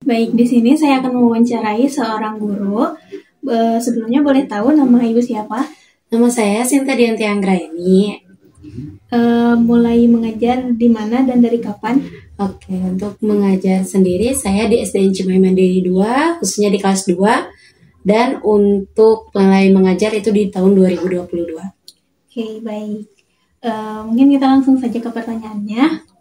Baik, di sini saya akan mewawancarai seorang guru. Sebelumnya boleh tahu nama Ibu siapa? Nama saya Sinta Dianti Anggraini. Mulai mengajar di mana dan dari kapan? Oke, untuk mengajar sendiri saya di SDN Cimahi Mandiri 2, khususnya di kelas 2. Dan untuk mulai mengajar itu di tahun 2022. Oke, baik. Mungkin kita langsung saja ke pertanyaannya.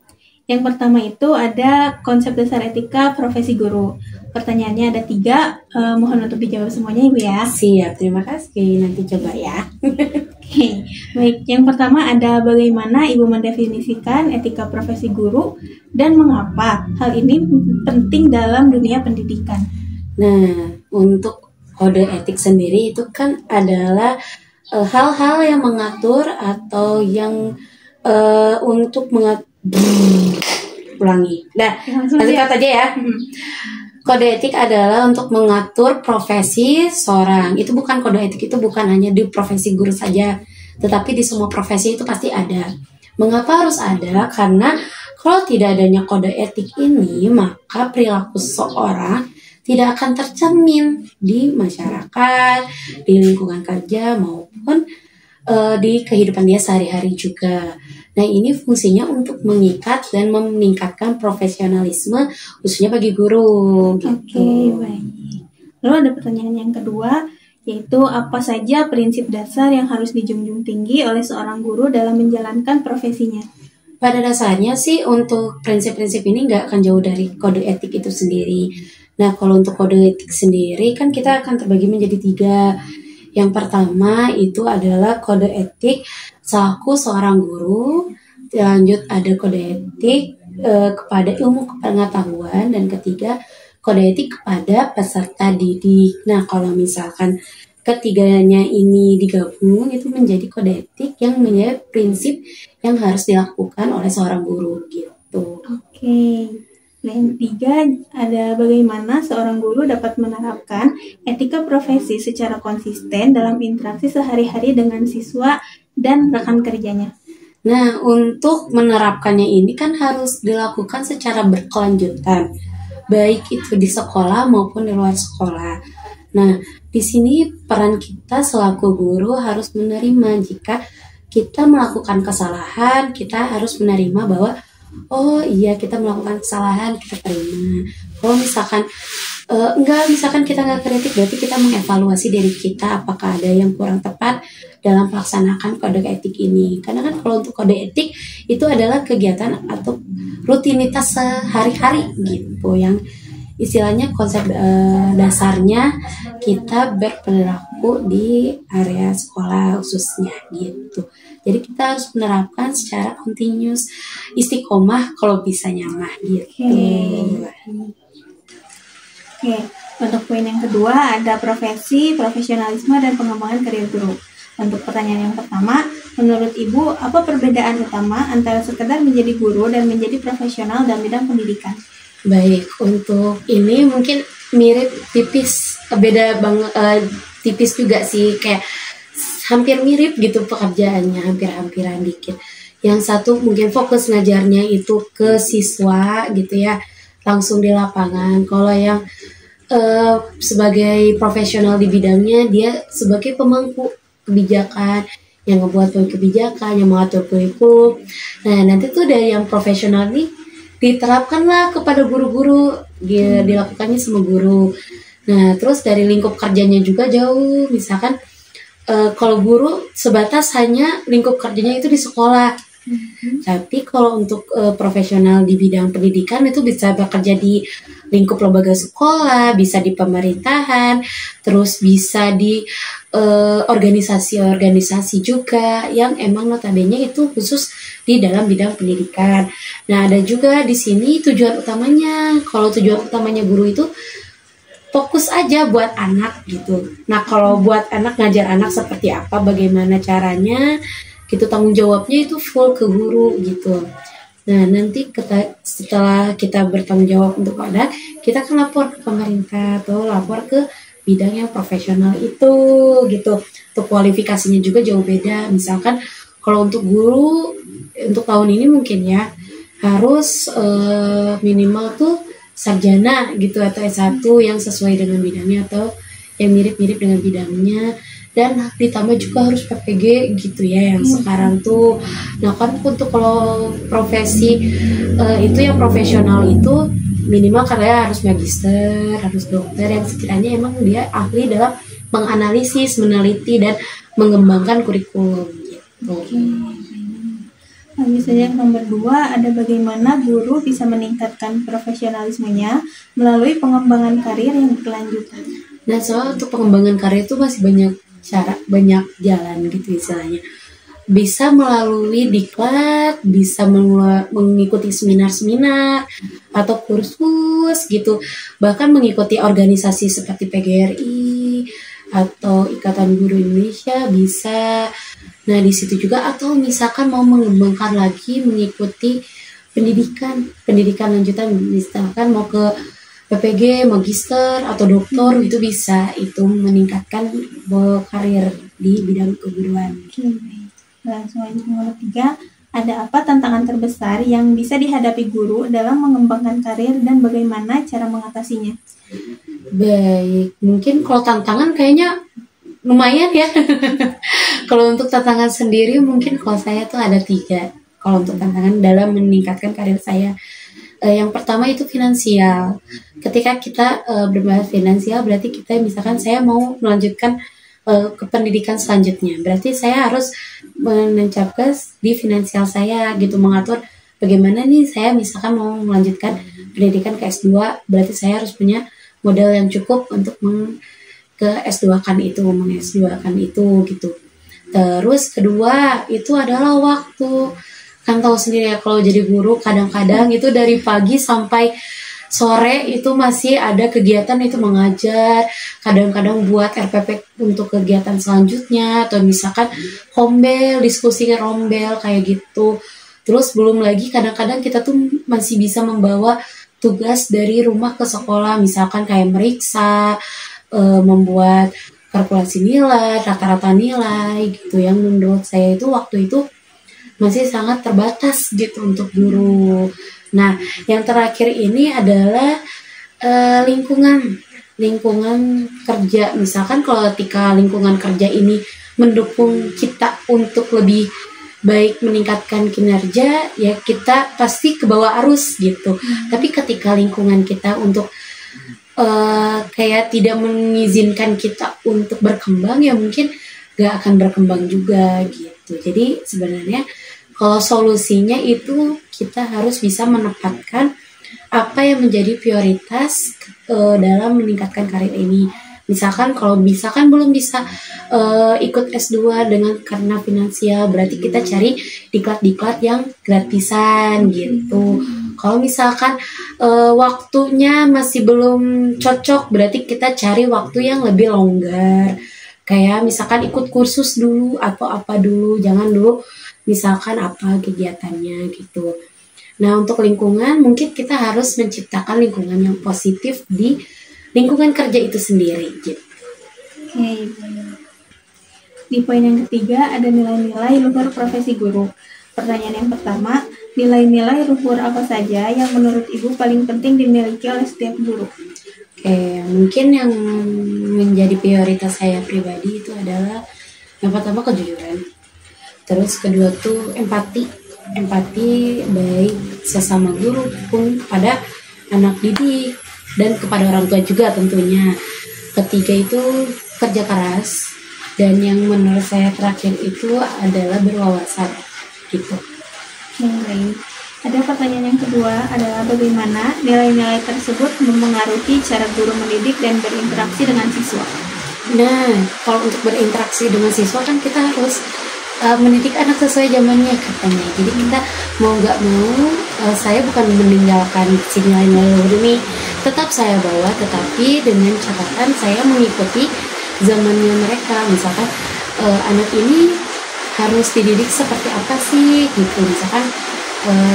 Yang pertama itu ada konsep dasar etika profesi guru. Pertanyaannya ada 3, mohon untuk dijawab semuanya Ibu ya. Siap, terima kasih. Nanti coba ya. Oke, baik. Yang pertama ada bagaimana Ibu mendefinisikan etika profesi guru dan mengapa hal ini penting dalam dunia pendidikan. Nah, untuk kode etik sendiri itu kan adalah hal-hal yang mengatur atau yang untuk ulangi. Nah, lanjut aja ya. Kode etik adalah untuk mengatur profesi seorang. Itu bukan kode etik, itu bukan hanya di profesi guru saja, tetapi di semua profesi itu pasti ada. Mengapa harus ada? Karena kalau tidak adanya kode etik ini, maka perilaku seseorang tidak akan tercermin di masyarakat, di lingkungan kerja maupun di kehidupan dia sehari-hari juga. Nah, ini fungsinya untuk mengikat dan meningkatkan profesionalisme khususnya bagi guru gitu. Oke, baik. Lalu ada pertanyaan yang kedua, yaitu apa saja prinsip dasar yang harus dijunjung tinggi oleh seorang guru dalam menjalankan profesinya? Pada dasarnya sih untuk prinsip-prinsip ini nggak akan jauh dari kode etik itu sendiri. Nah, kalau untuk kode etik sendiri kan kita akan terbagi menjadi 3. Yang pertama itu adalah kode etik selaku seorang guru, lanjut ada kode etik kepada ilmu pengetahuan, dan ketiga kode etik kepada peserta didik. Nah, kalau misalkan ketiganya ini digabung itu menjadi kode etik yang menjadi prinsip yang harus dilakukan oleh seorang guru gitu. Oke. Dan 3 ada bagaimana seorang guru dapat menerapkan etika profesi secara konsisten dalam interaksi sehari-hari dengan siswa dan rekan kerjanya. Nah, untuk menerapkannya ini kan harus dilakukan secara berkelanjutan, baik itu di sekolah maupun di luar sekolah. Nah, di sini peran kita selaku guru harus menerima jika kita melakukan kesalahan, kita harus menerima bahwa oh iya kita melakukan kesalahan, kita terima. Kalau misalkan misalkan kita nggak kritik, berarti kita mengevaluasi diri kita apakah ada yang kurang tepat dalam melaksanakan kode etik ini. Karena kan kalau untuk kode etik itu adalah kegiatan atau rutinitas sehari-hari gitu, yang istilahnya konsep dasarnya kita berperilaku di area sekolah khususnya gitu. Jadi kita harus menerapkan secara continuous, istiqomah kalau bisa nyamah gitu. Oke, untuk poin yang kedua ada profesi, profesionalisme, dan pengembangan karir guru. Untuk pertanyaan yang pertama, menurut Ibu, apa perbedaan utama antara sekedar menjadi guru dan menjadi profesional dalam bidang pendidikan? Baik, untuk ini mungkin mirip tipis, beda banget, tipis juga sih, kayak hampir mirip gitu pekerjaannya, hampir-hampiran dikit. Yang satu mungkin fokus ngajarnya itu ke siswa gitu ya, langsung di lapangan. Kalau yang sebagai profesional di bidangnya, dia sebagai pemangku kebijakan, yang ngebuat kebijakan, yang mengatur kurikulum. Nah, nanti tuh dari yang profesional nih diterapkanlah kepada guru-guru, dilakukannya sama guru. Nah, terus dari lingkup kerjanya juga jauh, misalkan kalau guru sebatas hanya lingkup kerjanya itu di sekolah. Tapi kalau untuk profesional di bidang pendidikan itu bisa bekerja di lingkup lembaga sekolah, bisa di pemerintahan, terus bisa di organisasi-organisasi juga yang emang notabene itu khusus di dalam bidang pendidikan. Nah, ada juga di sini tujuan utamanya. Kalau tujuan utamanya guru itu fokus aja buat anak gitu. Nah, kalau buat anak, ngajar anak seperti apa, bagaimana caranya, gitu, tanggung jawabnya itu full ke guru gitu. Nah, nanti setelah kita bertanggung jawab untuk anak, kita kan lapor ke pemerintah atau lapor ke bidang yang profesional itu gitu. Untuk kualifikasinya juga jauh beda. Misalkan kalau untuk guru untuk tahun ini mungkin ya harus minimal tuh sarjana gitu atau S1 yang sesuai dengan bidangnya atau yang mirip-mirip dengan bidangnya, dan ditambah juga harus PPG gitu ya yang sekarang tuh. Nah kan untuk kalau profesi itu yang profesional itu minimal karena harus magister, harus dokter yang sekiranya emang dia ahli dalam menganalisis, meneliti dan mengembangkan kurikulum gitu. Misalnya yang nomor 2 ada bagaimana guru bisa meningkatkan profesionalismenya melalui pengembangan karir yang berkelanjutan. Nah soal untuk pengembangan karir itu masih banyak cara, banyak jalan gitu istilahnya. Bisa melalui diklat, bisa mengikuti seminar-seminar atau kursus gitu, bahkan mengikuti organisasi seperti PGRI atau Ikatan Guru Indonesia bisa. Nah di situ juga, atau misalkan mau mengembangkan lagi mengikuti pendidikan lanjutan, misalkan mau ke PPG, magister atau doktor itu bisa, itu meningkatkan karir di bidang keguruan. Langsung aja nomor 3, ada apa tantangan terbesar yang bisa dihadapi guru dalam mengembangkan karir dan bagaimana cara mengatasinya? Baik, mungkin kalau tantangan kayaknya lumayan ya. Kalau untuk tantangan sendiri mungkin kalau saya tuh ada 3. Kalau untuk tantangan dalam meningkatkan karir saya, yang pertama itu finansial. Ketika kita berbahas finansial, berarti kita misalkan saya mau melanjutkan ke pendidikan selanjutnya, berarti saya harus menancapkan di finansial saya gitu, mengatur bagaimana nih saya misalkan mau melanjutkan pendidikan ke S2, berarti saya harus punya modal yang cukup untuk ke S2-kan itu, meng-S2-kan itu gitu. Terus kedua itu adalah waktu. Kan tahu sendiri ya kalau jadi guru kadang-kadang itu dari pagi sampai sore itu masih ada kegiatan itu mengajar, kadang-kadang buat RPP untuk kegiatan selanjutnya, atau misalkan rombel, diskusi rombel kayak gitu. Terus belum lagi kadang-kadang kita tuh masih bisa membawa tugas dari rumah ke sekolah, misalkan kayak meriksa, membuat kalkulasi nilai, rata-rata nilai gitu, yang menurut saya itu waktu itu masih sangat terbatas gitu untuk guru. Nah, yang terakhir ini adalah lingkungan kerja. Misalkan kalau ketika lingkungan kerja ini mendukung kita untuk lebih baik meningkatkan kinerja, ya kita pasti ke bawah arus gitu. Tapi ketika lingkungan kita untuk kayak tidak mengizinkan kita untuk berkembang, ya mungkin gak akan berkembang juga gitu. Jadi sebenarnya kalau solusinya itu kita harus bisa menempatkan apa yang menjadi prioritas dalam meningkatkan karir ini. Misalkan kalau misalkan belum bisa ikut S2 karena finansial, berarti kita cari diklat-diklat yang gratisan gitu. Kalau misalkan waktunya masih belum cocok, berarti kita cari waktu yang lebih longgar. Kayak misalkan ikut kursus dulu atau apa dulu, jangan dulu misalkan apa kegiatannya gitu. Nah untuk lingkungan mungkin kita harus menciptakan lingkungan yang positif di lingkungan kerja itu sendiri gitu. Oke. Di poin yang ketiga ada nilai-nilai luhur profesi guru. Pertanyaan yang pertama, nilai-nilai luhur apa saja yang menurut Ibu paling penting dimiliki oleh setiap guru? Oke, mungkin yang menjadi prioritas saya pribadi itu adalah yang pertama kejujuran. Terus kedua tuh empati baik sesama guru pun kepada anak didik dan kepada orang tua juga tentunya. Ketiga itu kerja keras, dan yang menurut saya terakhir itu adalah berwawasan gitu. Baik. Ada pertanyaan yang kedua adalah bagaimana nilai-nilai tersebut mempengaruhi cara guru mendidik dan berinteraksi dengan siswa. Nah, kalau untuk berinteraksi dengan siswa kan kita harus mendidik anak sesuai zamannya katanya. Jadi kita mau nggak mau, saya bukan meninggalkan si nilai-nilai luhur ini, tetap saya bawa, tetapi dengan catatan saya mengikuti zamannya mereka. Misalkan anak ini harus dididik seperti apa sih gitu. Misalkan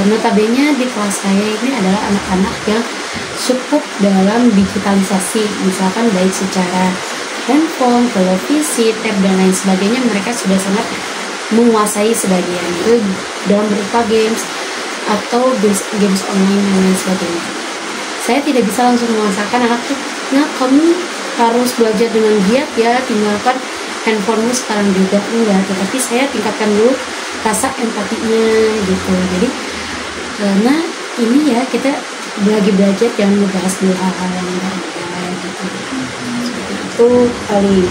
notabene di kelas saya ini adalah anak-anak yang cukup dalam digitalisasi, misalkan baik secara handphone, televisi, tab dan lain sebagainya, mereka sudah sangat menguasai sebagian itu dalam berupa games atau games online dan lain sebagainya. saya tidak bisa langsung memasarkan anak tuh, nah kamu harus belajar dengan giat ya, tinggalkan handphonemu sekarang juga, enggak. Tetapi saya tingkatkan dulu rasa empatinya gitu. Jadi karena ini ya kita lagi belajar, jangan ngebahas dulu hal-hal yang enggak ada gitu. Seperti itu paling.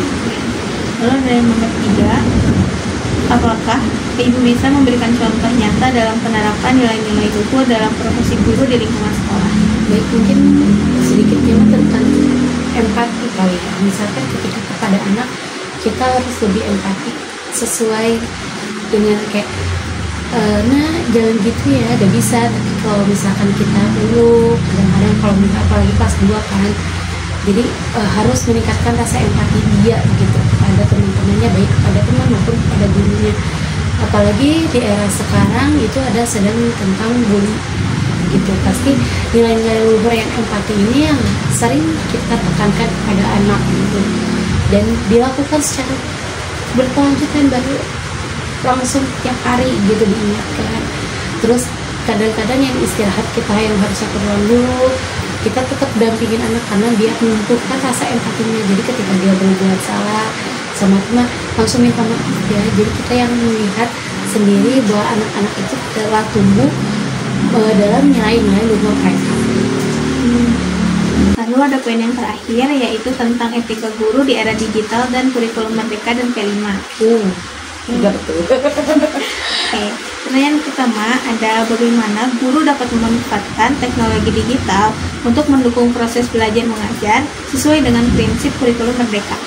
Lalu ada yang nomor 3, apakah ibu bisa memberikan contoh nyata dalam penerapan nilai-nilai luhur dalam profesi guru di lingkungan sekolah? Baik, mungkin sedikit tema tentang empati kali ya. Misalkan ketika kepada anak kita harus lebih empati sesuai dengan kayak nah jangan gitu ya, gak bisa. Tapi kalau misalkan kita dulu kadang-kadang kalau misalkan apalagi kelas 2 kan, jadi harus meningkatkan rasa empati dia gitu kepada teman-temannya, baik kepada teman maupun kepada gurunya. Apalagi di era sekarang itu ada sedang tentang bully gitu. Pasti nilai-nilai luhur yang empati ini yang sering kita tekankan kepada anak gitu, dan dilakukan secara berkelanjutan, baru langsung tiap hari gitu diingatkan. Terus kadang-kadang yang istirahat kita yang harusnya pulang dulu, kita tetap dampingin anak karena dia menumbuhkan rasa empatinya. Jadi ketika dia berbuat salah sama teman, langsung minta maaf ya. Jadi kita yang melihat sendiri bahwa anak-anak itu telah tumbuh dalam nilai-nilai luhur mereka. Lalu ada poin yang terakhir, yaitu tentang etika guru di era digital dan kurikulum Merdeka dan P5. Tidak betul. Oke, pertanyaan pertama ada bagaimana guru dapat memanfaatkan teknologi digital untuk mendukung proses belajar mengajar sesuai dengan prinsip kurikulum Merdeka.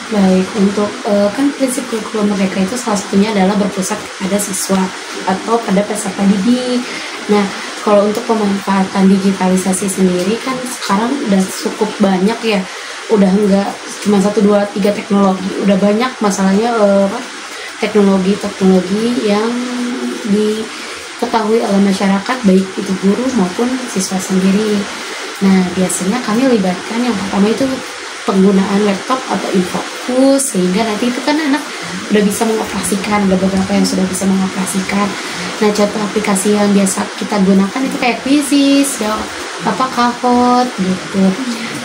Baik, untuk kan prinsip kurikulum Merdeka itu salah satunya adalah berpusat pada siswa atau pada peserta didik. Nah, kalau untuk pemanfaatan digitalisasi sendiri kan sekarang udah cukup banyak ya, udah enggak cuma 1, 2, 3 teknologi, udah banyak masalahnya teknologi yang diketahui oleh masyarakat, baik itu guru maupun siswa sendiri. Nah, biasanya kami libatkan yang pertama itu penggunaan laptop atau infocus, sehingga nanti itu kan anak udah bisa mengoperasikan, ada beberapa yang sudah bisa mengoperasikan. Nah, contoh aplikasi yang biasa kita gunakan itu kayak Quizzes, ya, Kahoot gitu.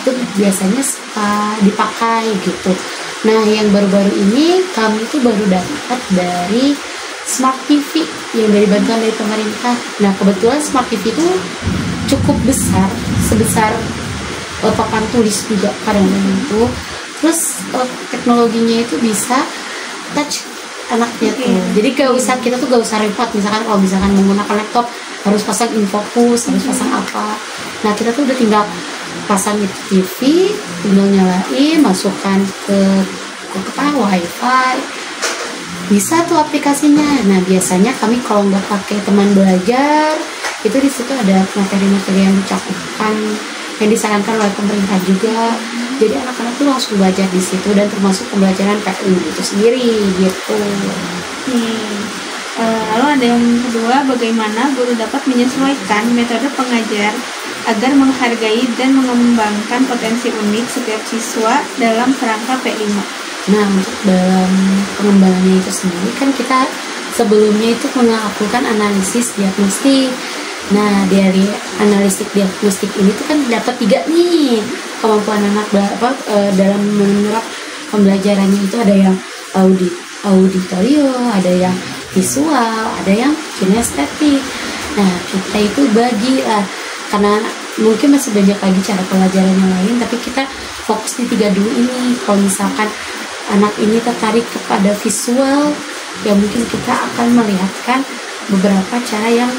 Itu biasanya suka dipakai gitu. Nah, yang baru-baru ini kami itu baru dapat dari Smart TV yang dari bantuan dari pemerintah. Nah, kebetulan Smart TV itu cukup besar, sebesar papan tulis juga kadang-kadang itu. Terus teknologinya itu bisa touch anaknya tuh. Jadi kita tuh gak usah repot. Misalkan kalau misalkan menggunakan laptop harus pasang infocus, harus pasang apa. Nah, kita tuh udah tinggal pasang itu TV, tinggal nyalain, masukkan ke wifi, bisa tuh aplikasinya. Nah, biasanya kami kalau nggak pakai teman belajar, itu di situ ada materi-materi yang dicakupkan, yang disarankan oleh pemerintah juga. Jadi anak-anak tuh langsung belajar di situ, dan termasuk pembelajaran PU itu sendiri gitu. Lalu ada yang kedua, bagaimana guru dapat menyesuaikan metode pengajar agar menghargai dan mengembangkan potensi unik setiap siswa dalam kerangka P5. Nah, untuk dalam pengembangannya itu sendiri kan kita sebelumnya itu melakukan analisis diagnostik. Nah, dari analisis diagnostik ini tuh kan dapat 3 nih kemampuan anak dalam menerap pembelajarannya. Itu ada yang auditorio, ada yang visual, ada yang kinestetik. Nah, kita itu bagi lah, karena mungkin masih banyak lagi cara pelajaran yang lain, tapi kita fokus di 3 dulu ini. Kalau misalkan anak ini tertarik kepada visual, ya mungkin kita akan melihatkan beberapa cara yang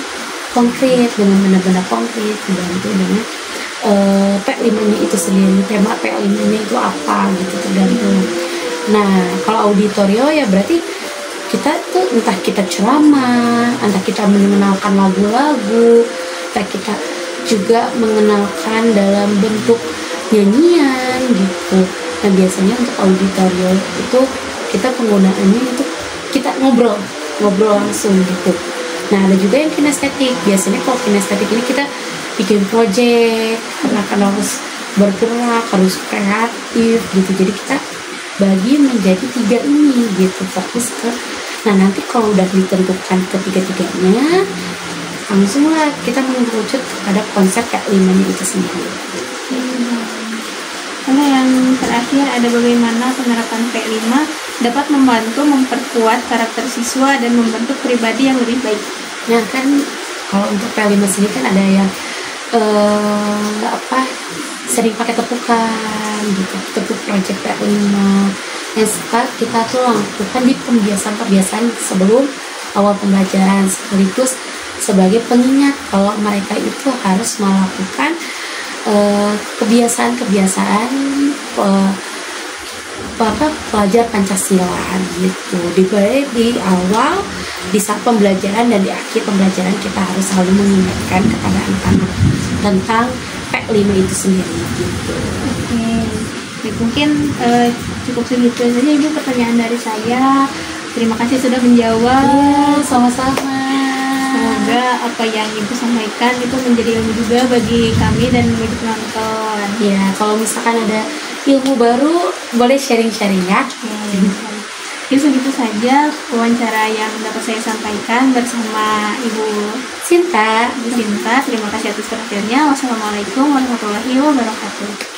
konkret, dengan benar-benar konkret, dibantu dengan P5-nya itu sendiri, tema P5-nya itu apa gitu, tergantung. Nah, kalau auditorio ya berarti kita tuh entah kita ceramah, entah kita mengenalkan lagu-lagu, entah kita juga mengenalkan dalam bentuk nyanyian gitu. Nah, biasanya untuk auditorio itu kita penggunaannya itu kita ngobrol langsung gitu. Nah, ada juga yang kinestetik. Biasanya kalau kinestetik ini kita bikin project, karena harus bergerak, harus kreatif gitu. Jadi kita bagi menjadi 3 ini gitu, fokus ke. Nah, nanti kalau udah ditentukan ketiga-tiganya, langsunglah kita mengerucut pada konsep P5 itu sendiri. Lalu yang terakhir ada bagaimana penerapan P5 dapat membantu memperkuat karakter siswa dan membentuk pribadi yang lebih baik. Nah kan kalau untuk P5 sendiri kan ada yang sering pakai tepukan gitu, tepuk project P5 yang kita tuh lakukan di kebiasaan sebelum awal pembelajaran, sekaligus sebagai pengingat kalau mereka itu harus melakukan kebiasaan-kebiasaan pelajar Pancasila gitu. Di awal, di saat pembelajaran dan di akhir pembelajaran kita harus selalu mengingatkan kepada anak-anak tentang P5 itu sendiri gitu. Oke. Ya, mungkin cukup segitu saja Ibu pertanyaan dari saya. Terima kasih sudah menjawab. Iya, sama-sama. Semoga apa yang Ibu sampaikan itu menjadi ilmu juga bagi kami dan bagi penonton. Ya, kalau misalkan ada ilmu baru, boleh sharing-sharing ya. Jadi segitu saja wawancara yang dapat saya sampaikan bersama Ibu Sinta. Terima kasih atas perhatiannya. Wassalamualaikum warahmatullahi wabarakatuh.